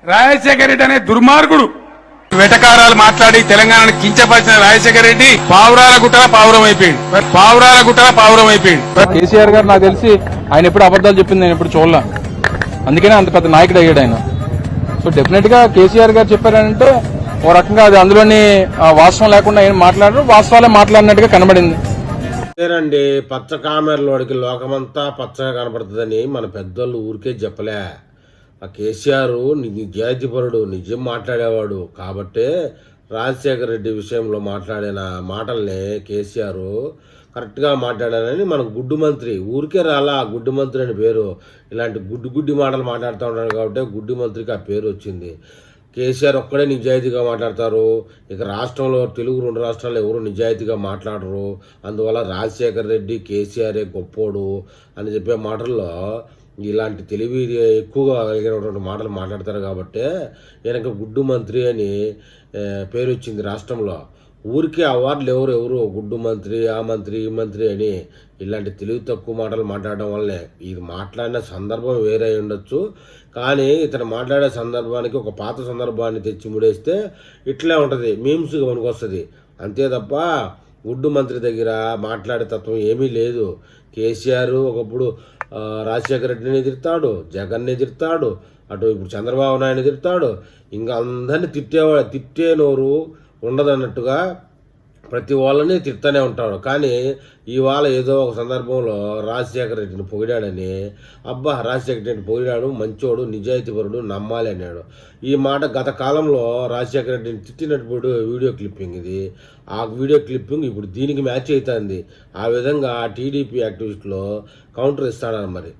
రాజశేఖర రెడ్డి అనే దుర్మార్గుడు వెటకారాలు మాట్లాడి తెలంగాణను కించపరిచిన రాజశేఖర రెడ్డి పావురాల గుట్టల పావురం అయిపోయింది. కేసీఆర్ గారు నాకు తెలిసి ఆయన ఎప్పుడు అబద్దాలు చెప్పింది నేను ఎప్పుడు చూడలే. అందుకనే అంత పెద్ద నాయకుడు అయ్యాడు ఆయన. సో డెఫినెట్ గా కేసీఆర్ గారు చెప్పారంటే ఓ రకంగా అది అందులోని వాస్తవం లేకుండా ఏం మాట్లాడరు, వాస్తవాలే మాట్లాడినట్టుగా కనబడింది. అండి పచ్చ కామెరలోడికి లోకమంతా పచ్చగా కనపడుతుందని మన పెద్దోళ్ళు ఊరికే చెప్పలే. ఆ కేసీఆర్ నిజాయితీపరుడు, నిజం మాట్లాడేవాడు కాబట్టే రాజశేఖర రెడ్డి విషయంలో మాట్లాడిన మాటల్ని కేసీఆర్ కరెక్ట్గా మాట్లాడారని మన గుడ్డు మంత్రి ఊరికే రాలా గుడ్డు మంత్రి అని పేరు. ఇలాంటి గుడ్డి మాటలు మాట్లాడుతూ ఉంటాడు కాబట్టి గుడ్డు మంత్రికి ఆ పేరు వచ్చింది. కేసీఆర్ ఒక్కడే నిజాయితీగా మాట్లాడతారు. ఇక రాష్ట్రంలో తెలుగు 2 రాష్ట్రాల్లో ఎవరు నిజాయితీగా మాట్లాడరు. అందువల్ల రాజశేఖర రెడ్డి కేసీఆరే గొప్పోడు అని చెప్పే మాటల్లో ఇలాంటి తెలివి ఎక్కువగా కలిగినటువంటి మాటలు మాట్లాడతారు కాబట్టి ఈయనకి గుడ్డు మంత్రి అని పేరు వచ్చింది రాష్ట్రంలో. ఊరికే అవార్డులు ఎవరు గుడ్డు మంత్రి, ఆ మంత్రి, ఈ మంత్రి అని ఇలాంటి తెలివి తక్కువ మాటలు మాట్లాడడం వల్లే. ఇది మాట్లాడిన సందర్భం వేరే ఉండొచ్చు, కానీ ఇతను మాట్లాడే సందర్భానికి ఒక పాత సందర్భాన్ని తెచ్చి ముడేస్తే ఇట్లే ఉంటుంది, మీమ్స్గా పనికొస్తుంది. అంతే తప్ప గుడ్డు మంత్రి దగ్గర మాట్లాడే తత్వం ఏమీ లేదు. కేసీఆర్ ఒకప్పుడు రాజశేఖర రెడ్డిని ఎదురుతాడు, జగన్ని ఎదురుతాడు, అటు ఇప్పుడు చంద్రబాబు నాయుడు ఎదురుతాడు. ఇంకా అందరినీ తిట్టే నోరు ఉండదన్నట్టుగా ప్రతి వాళ్ళని తిడుతూనే ఉంటాడు. కానీ ఇవాళ ఏదో ఒక సందర్భంలో రాజశేఖర రెడ్డిని పొగిడాడని, అబ్బా రాజశేఖర రెడ్డిని పొగిడాడు, మంచోడు, నిజాయితీపరుడు, నమ్మాలి అన్నాడు. ఈ మాట గత కాలంలో రాజశేఖర రెడ్డిని తిట్టినప్పుడు వీడియో క్లిప్పింగ్ ఇది. ఆ వీడియో క్లిప్పింగ్ ఇప్పుడు దీనికి మ్యాచ్ అవుతుంది. ఆ విధంగా టీడీపీ యాక్టివిస్టులో కౌంటర్ ఇస్తాడని మరి.